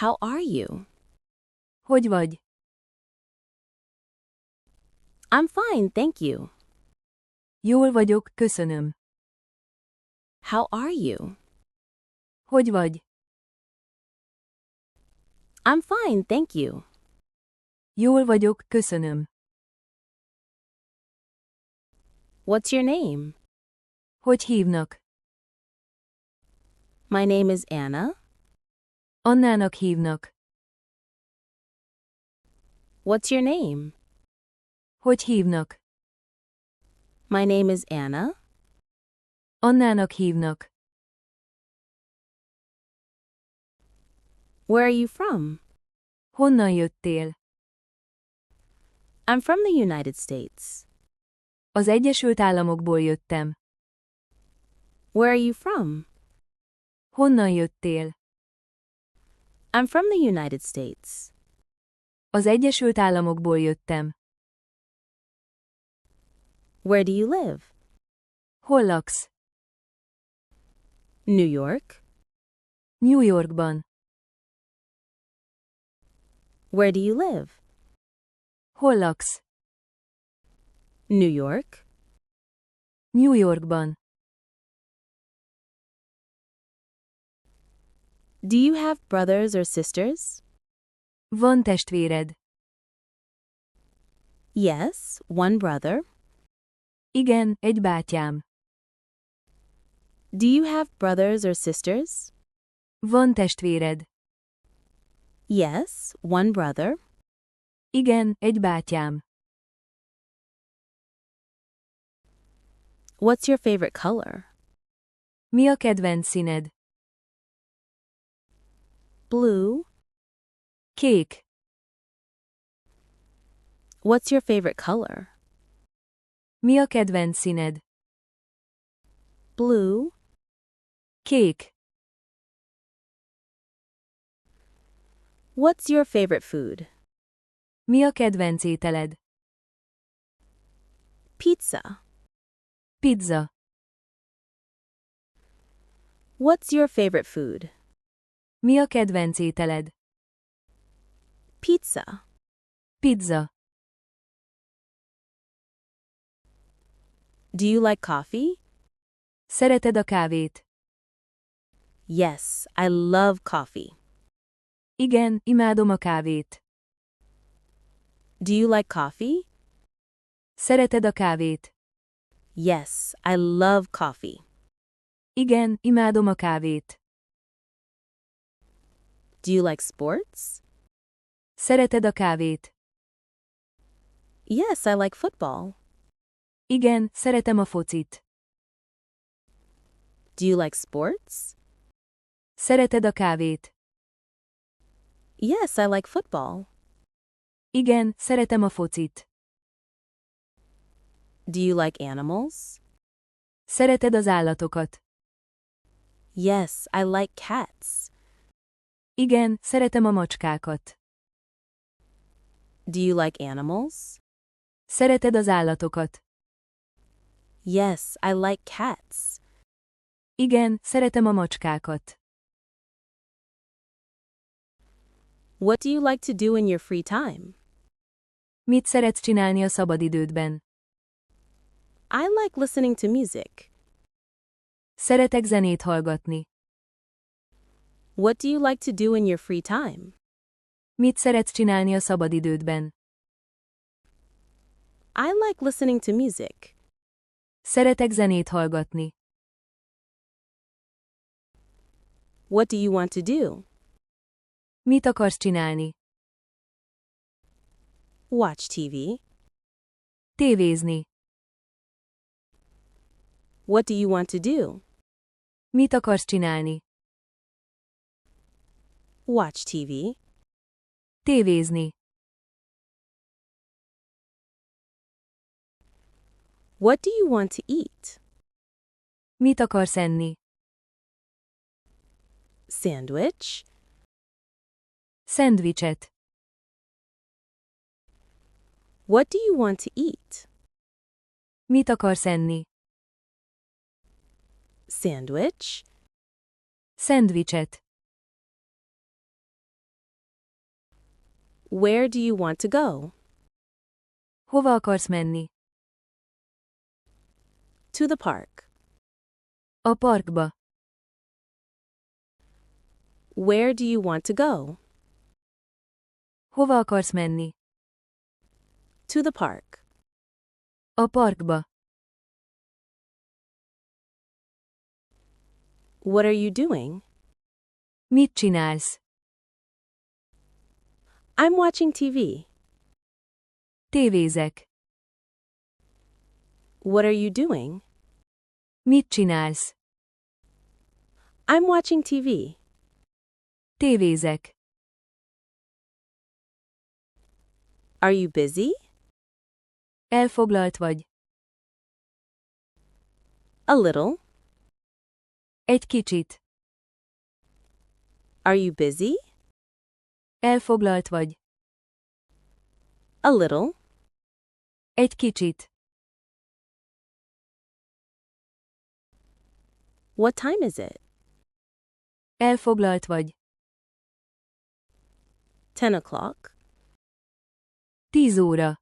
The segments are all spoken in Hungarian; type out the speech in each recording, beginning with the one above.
How are you? Hogy vagy? I'm fine, thank you. Jól vagyok, köszönöm. How are you? Hogy vagy? I'm fine, thank you. Jól vagyok, köszönöm. What's your name? Hogy hívnak? My name is Anna. Annának hívnak. What's your name? Hogy hívnak? My name is Anna. Annának hívnak. Where are you from? Honnan jöttél? I'm from the United States. Az Egyesült Államokból jöttem. Where are you from? Honnan jöttél? I'm from the United States. Az Egyesült Államokból jöttem. Where do you live? Hol laksz? New York. New Yorkban. Where do you live? Hol laksz? New York. New Yorkban. Do you have brothers or sisters? Van testvéred? Yes, one brother. Igen, egy bátyám. Do you have brothers or sisters? Van testvéred? Yes, one brother. Igen, egy bátyám. What's your favorite color? Mi a kedvenc színed? Blue. Kék. What's your favorite color? Mi a kedvenc színed? Blue. Kék. What's your favorite food? Mi a kedvenc ételed? Pizza. Pizza. What's your favorite food? Mi a kedvenc ételed? Pizza. Pizza. Do you like coffee? Szereted a kávét? Yes, I love coffee. Igen, imádom a kávét. Do you like coffee? Szereted a kávét? Yes, I love coffee. Igen, imádom a kávét. Do you like sports? Szereted a kávét? Yes, I like football. Igen, szeretem a focit. Do you like sports? Szereted a kávét? Yes, I like football. Igen, szeretem a focit. Do you like animals? Szereted az állatokat? Yes, I like cats. Igen, szeretem a macskákat. Do you like animals? Szereted az állatokat? Yes, I like cats. Igen, szeretem a macskákat. What do you like to do in your free time? Mit szeretsz csinálni a szabadidődben? I like listening to music. Szeretek zenét hallgatni. What do you like to do in your free time? Mit szeretsz csinálni a szabadidődben? I like listening to music. Szeretek zenét hallgatni. What do you want to do? Mit akarsz csinálni? Watch TV. Tévézni. What do you want to do? Mit akarsz csinálni? Watch TV. Tévézni. What do you want to eat? Mit akarsz enni? Sandwich. Szendvicset. What do you want to eat? Mit akarsz enni? Sandwich. Szendvicset. Where do you want to go? Hova akarsz menni? To the park. A parkba. Where do you want to go? Hova akarsz menni? To the park. A parkba. What are you doing? Mit csinálsz? I'm watching TV. Tévézek. What are you doing? Mit csinálsz? I'm watching TV. Tévézek. Are you busy? Elfoglalt vagy. A little. Egy kicsit. Are you busy? Elfoglalt vagy. A little. Egy kicsit. What time is it? Elfoglalt vagy. 10 o'clock. 10 óra.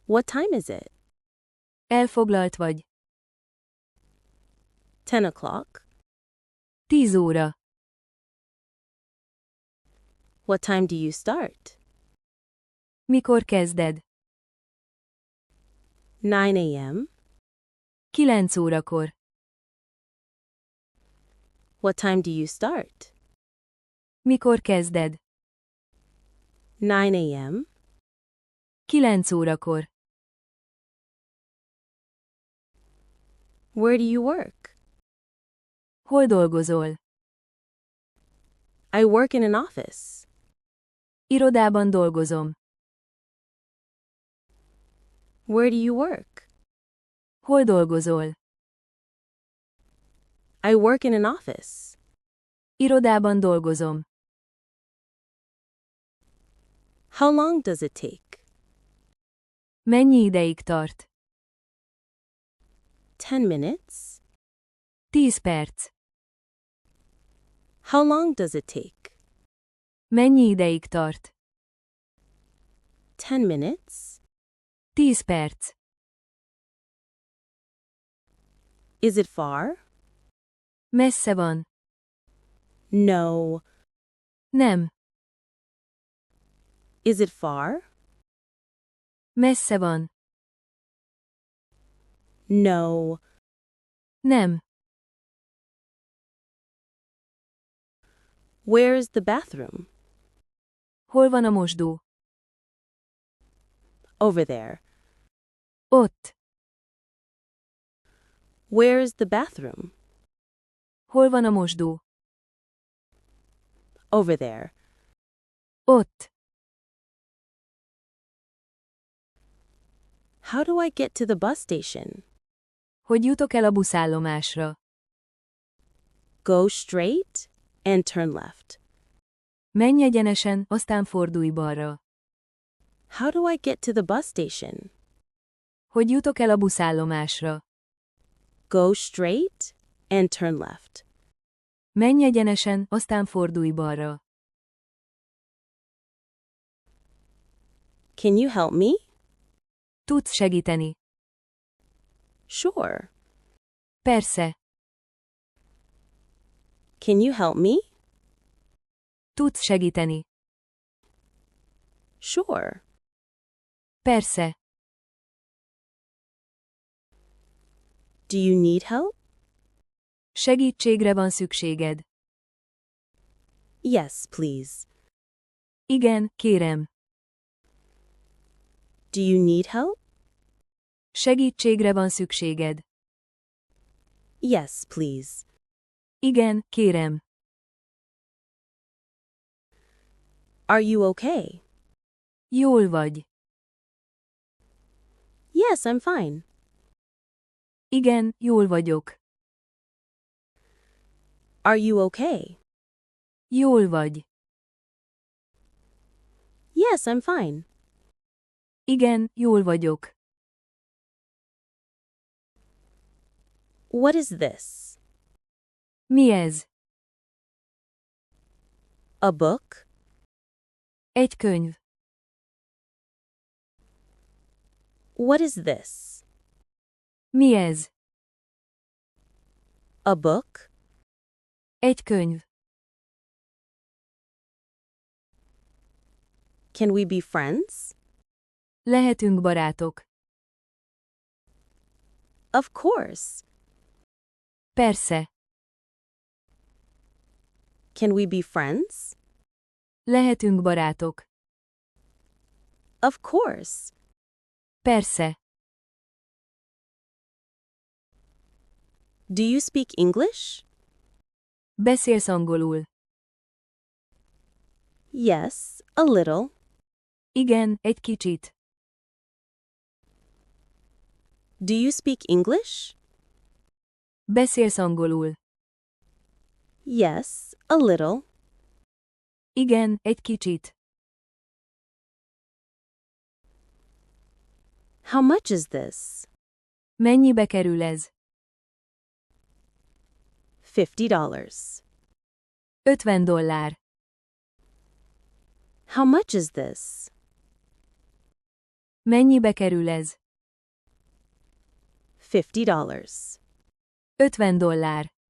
What time is it? Elfoglalt vagy. 10 o'clock. 10 óra. What time do you start? Mikor kezded? 9 a.m. 9 órakor. What time do you start? Mikor kezded? 9 a.m. 9 órakor. Where do you work? Hol dolgozol? I work in an office. Irodában dolgozom. Where do you work? Hol dolgozol? I work in an office. Irodában dolgozom. How long does it take? Mennyi ideig tart? 10 minutes. 10 perc. How long does it take? Mennyi ideig tart? 10 minutes. 10 perc. Is it far? Messze van. No. Nem. Is it far? Messze van. No. Nem. Where is the bathroom? Hol van a mosdó? Over there. Ott. Where is the bathroom? Hol van a mosdó? Over there. Ott. How do I get to the bus station? Hogy jutok el a buszállomásra? Go straight and turn left. Menj egyenesen, aztán fordulj balra. How do I get to the bus station? Hogy jutok el a buszállomásra? Go straight and turn left. Menj egyenesen, aztán fordulj balra. Can you help me? Tudsz segíteni? Sure. Persze. Can you help me? Tudsz segíteni? Sure. Persze. Do you need help? Segítségre van szükséged. Yes, please. Igen, kérem. Do you need help? Segítségre van szükséged. Yes, please. Igen, kérem. Are you okay? Jól vagy. Yes, I'm fine. Igen, jól vagyok. Are you okay? Jól vagy. Yes, I'm fine. Igen, jól vagyok. What is this? Mi ez? A book? Egy könyv. What is this? Mi ez? A book? Egy könyv. Can we be friends? Lehetünk barátok. Of course. Persze. Can we be friends? Lehetünk barátok. Of course. Persze. Do you speak English? Beszélsz angolul? Yes, a little. Igen, egy kicsit. Do you speak English? Beszélsz angolul? Yes, a little. Igen, egy kicsit. How much is this? Mennyibe kerül ez? $50. $50. How much is this? Mennyibe kerül ez? $50. $50.